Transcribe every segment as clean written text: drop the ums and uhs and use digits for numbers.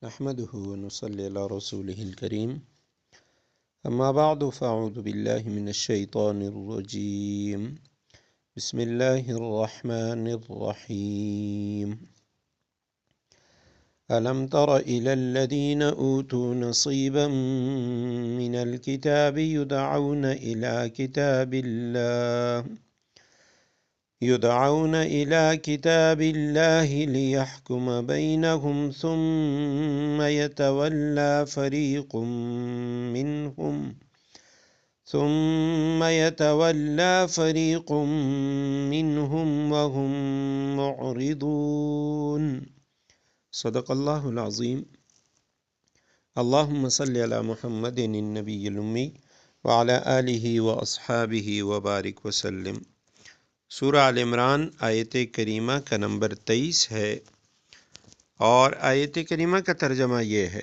نحمده ونصلي على رسوله الكريم اما بعد فاعوذ بالله من الشيطان الرجيم بسم الله الرحمن الرحيم ألم تر إلى الذين أوتوا نصيبا من الكتاب يدعون إلى كتاب الله ليحكم بينهم ثم يتولى فريق منهم وهم معرضون صدق اللہ العظیم۔ اللہم صلی علی محمد النبی الأمی وعلی آلہ واصحابہ وبارک وسلم۔ سورہ آل عمران آیت کریمہ کا نمبر 23 ہے، اور آیت کریمہ کا ترجمہ یہ ہے: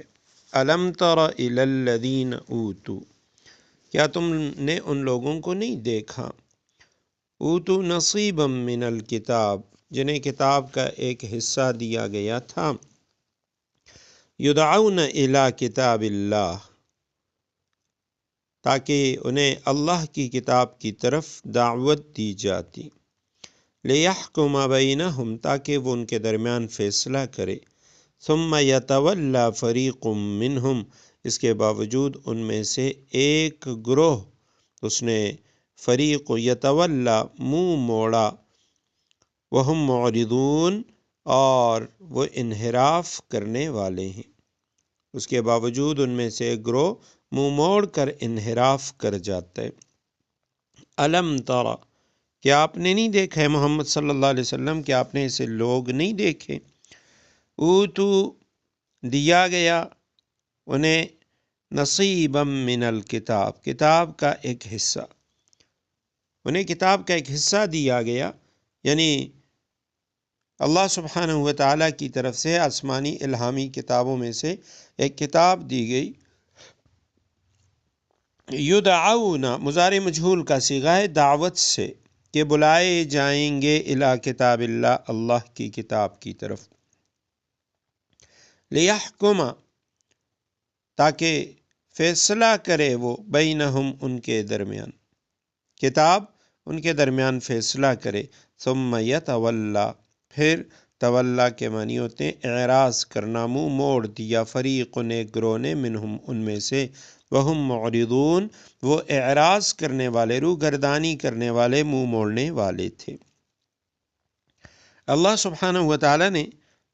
الم تر الی الذین اوتوا، کیا تم نے ان لوگوں کو نہیں دیکھا، اوتوا نصیبا من الکتاب، جنہیں کتاب کا ایک حصہ دیا گیا تھا، یدعون الی کتاب اللہ، تاکہ انہیں اللہ کی کتاب کی طرف دعوت دی جاتی، لیحکم بینہم، تاکہ وہ ان کے درمیان فیصلہ کرے، ثم یتولی فریق منہم، اس کے باوجود ان میں سے ایک گروہ، اس نے فریق یتولی منہ موڑا، وہم معرضون، اور وہ انحراف کرنے والے ہیں، اس کے باوجود ان میں سے ایک گروہ منہ موڑ کر انحراف کر جاتا ہے۔ الم ترى، کیا آپ نے نہیں دیکھا ہے محمد صلی اللہ علیہ وسلم، کیا آپ نے ایسے لوگ نہیں دیکھے، اوتو دیا گیا انہیں نصیبا من الکتاب، کتاب کا ایک حصہ، انہیں کتاب کا ایک حصہ دیا گیا، یعنی اللہ سبحانہ و تعالیٰ کی طرف سے آسمانی الہامی کتابوں میں سے ایک کتاب دی گئی۔ یدعون، مضارع مجہول کا صیغہ ہے دعوت سے، کہ بلائے جائیں گے الی کتاب اللہ، اللہ کی کتاب کی طرف، لیحکم، تاکہ فیصلہ کرے وہ، بینہم، ان کے درمیان، کتاب ان کے درمیان فیصلہ کرے، ثم یتولی، پھر تولا کے معنی ہوتے ہیں اعراض کرنا، منہ موڑ دیا، فریق، ایک گروہ نے، منہم، ان میں سے، وہم معرضون، وہ اعراض کرنے والے، روگردانی کرنے والے، منہ موڑنے والے تھے۔ اللہ سبحانہ و تعالیٰ نے،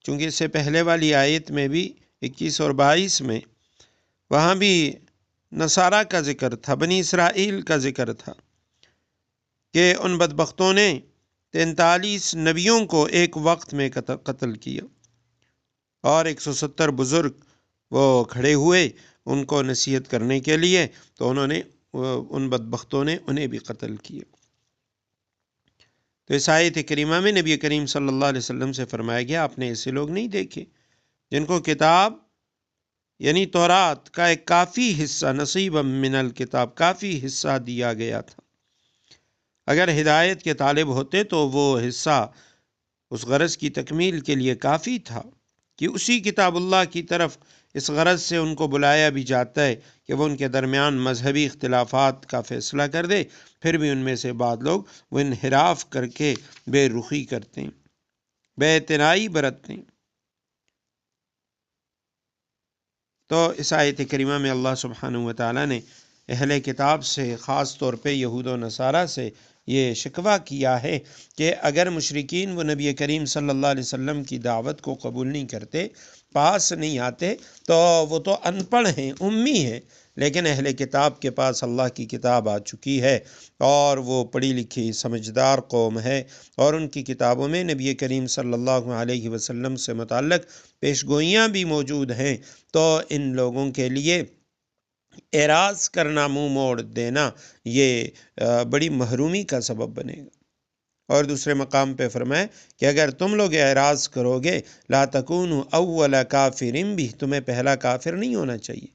چونکہ اس سے پہلے والی آیت میں بھی 21 اور 22 میں، وہاں بھی نصارہ کا ذکر تھا، بنی اسرائیل کا ذکر تھا، کہ ان بدبختوں نے 43 نبیوں کو ایک وقت میں قتل کیا، اور 170 بزرگ وہ کھڑے ہوئے ان کو نصیحت کرنے کے لیے، تو انہوں نے، ان بدبختوں نے انہیں بھی قتل کیا۔ تو اس آیت کریمہ میں نبی کریم صلی اللہ علیہ وسلم سے فرمایا گیا، آپ نے ایسے لوگ نہیں دیکھے جن کو کتاب یعنی تورات کا ایک کافی حصہ، نصیبا من الکتاب، کافی حصہ دیا گیا تھا۔ اگر ہدایت کے طالب ہوتے تو وہ حصہ اس غرض کی تکمیل کے لیے کافی تھا، کہ اسی کتاب اللہ کی طرف اس غرض سے ان کو بلایا بھی جاتا ہے کہ وہ ان کے درمیان مذہبی اختلافات کا فیصلہ کر دے، پھر بھی ان میں سے بعض لوگ وہ انحراف کر کے بے رخی کرتے ہیں، بے اعتنائی برتتے ہیں۔ تو اس آیت کریمہ میں اللہ سبحانہ و تعالیٰ نے اہل کتاب سے، خاص طور پہ یہود و نصارہ سے یہ شکوہ کیا ہے کہ اگر مشرکین وہ نبی کریم صلی اللہ علیہ وسلم کی دعوت کو قبول نہیں کرتے، پاس نہیں آتے، تو وہ تو ان پڑھ ہیں، امی ہیں، لیکن اہل کتاب کے پاس اللہ کی کتاب آ چکی ہے، اور وہ پڑھی لکھی سمجھدار قوم ہے، اور ان کی کتابوں میں نبی کریم صلی اللہ علیہ وسلم سے متعلق پیشگوئیاں بھی موجود ہیں، تو ان لوگوں کے لیے اعراض کرنا، منہ موڑ دینا، یہ بڑی محرومی کا سبب بنے گا۔ اور دوسرے مقام پہ فرمائے کہ اگر تم لوگ اعراض کرو گے، لا تکونوا اول کافر بھی، تمہیں پہلا کافر نہیں ہونا چاہیے،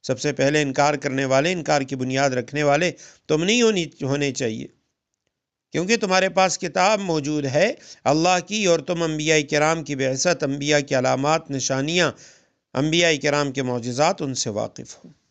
سب سے پہلے انکار کرنے والے، انکار کی بنیاد رکھنے والے تم نہیں ہونے چاہیے، کیونکہ تمہارے پاس کتاب موجود ہے اللہ کی، اور تم انبیاء کرام کی بعثت، انبیاء کی علامات، نشانیاں انبیاء کرام کے معجزات ان سے واقف ہوں۔